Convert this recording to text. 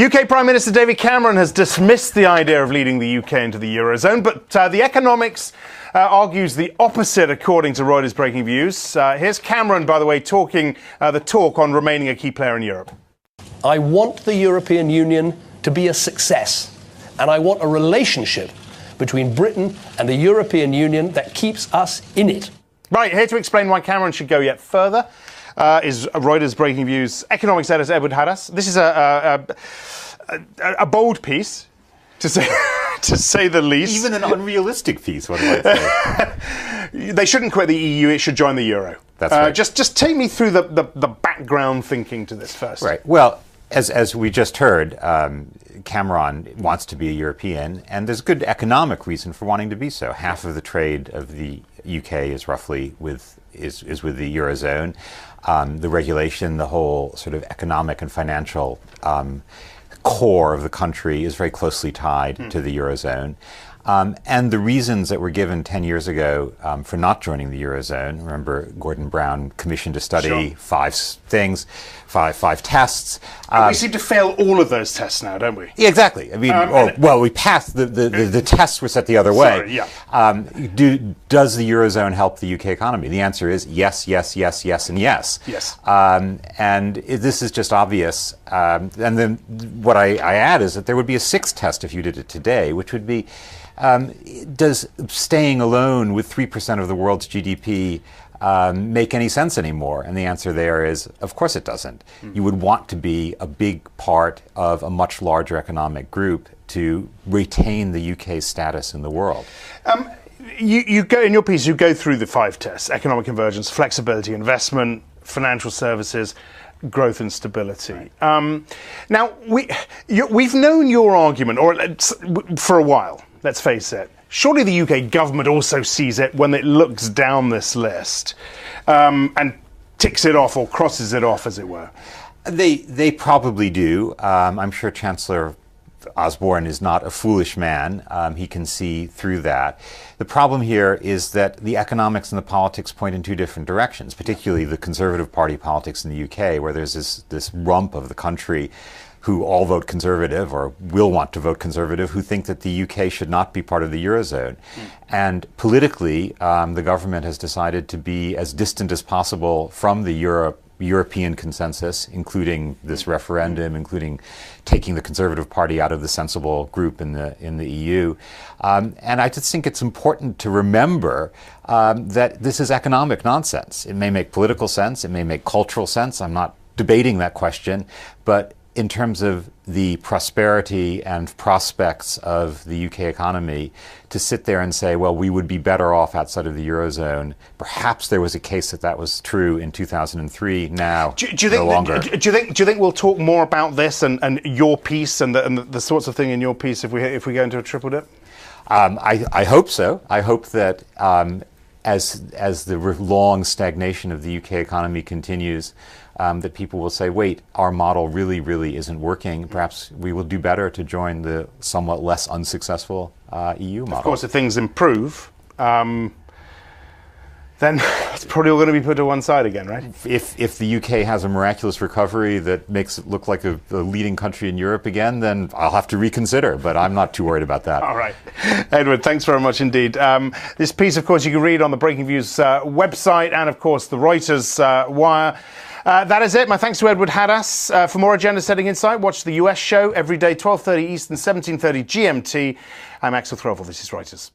UK Prime Minister David Cameron has dismissed the idea of leading the UK into the Eurozone, but the economics argues the opposite, according to Reuters' Breakingviews. Here's Cameron, by the way, talking the talk on remaining a key player in Europe. I want the European Union to be a success, and I want a relationship between Britain and the European Union that keeps us in it. Right, here to explain why Cameron should go yet further is Reuters' Breakingviews economics editor Edward Hadas. This is a bold piece, to say the least. Even an unrealistic piece, what do I say? They shouldn't quit the EU, it should join the Euro. That's right. Just take me through the background thinking to this first. Right. Well, as we just heard, Cameron wants to be a European, and there's good economic reason for wanting to be so. Half of the trade of the UK is roughly with the Eurozone. The regulation, the whole sort of economic and financial core of the country is very closely tied to the Eurozone. And the reasons that were given 10 years ago for not joining the Eurozone, remember Gordon Brown commissioned a study, five tests. We seem to fail all of those tests now, don't we? Yeah, exactly. I mean, we passed, the tests were set the other way. Sorry, Does the Eurozone help the UK economy? The answer is yes, yes, yes, yes, and yes. Yes. And this is just obvious. And then what I add is that there would be a sixth test if you did it today, which would be, does staying alone with 3% of the world's GDP make any sense anymore? And the answer there is, of course it doesn't. You would want to be a big part of a much larger economic group to retain the UK's status in the world. You go in your piece. You go through the 5 tests: economic convergence, flexibility, investment, financial services, growth and stability. Now we've known your argument, or for a while. Let's face it. Surely the UK government also sees it when it looks down this list and ticks it off or crosses it off, as it were. They probably do. I'm sure Chancellor Osborne is not a foolish man. He can see through that. The problem here is that the economics and the politics point in 2 different directions, particularly the Conservative Party politics in the UK, where there's this rump of the country who all vote Conservative or will want to vote Conservative, who think that the UK should not be part of the Eurozone. And politically, the government has decided to be as distant as possible from the European consensus, including this referendum, including taking the Conservative Party out of the sensible group in the EU. And I just think it's important to remember that this is economic nonsense. It may make political sense, it may make cultural sense. I'm not debating that question, but in terms of the prosperity and prospects of the UK economy, to sit there and say, well, we would be better off outside of the Eurozone. Perhaps there was a case that was true in 2003. Now, no longer. Do you think we'll talk more about this and your piece and the sorts of thing in your piece if we go into a triple dip? I hope so. I hope that as the long stagnation of the UK economy continues, that people will say, wait, our model really isn't working. Perhaps we will do better to join the somewhat less unsuccessful EU model. Of course, if things improve, then it's probably all going to be put to one side again, right? If the UK has a miraculous recovery that makes it look like a leading country in Europe again, then I'll have to reconsider, but I'm not too worried about that. All right. Edward, thanks very much indeed. This piece, of course, you can read on the Breakingviews website and, of course, the Reuters wire. That is it. My thanks to Edward Hadas. For more agenda-setting insight, watch the US show every day, 12:30 Eastern, 17:30 GMT. I'm Axel Throvel. This is Reuters.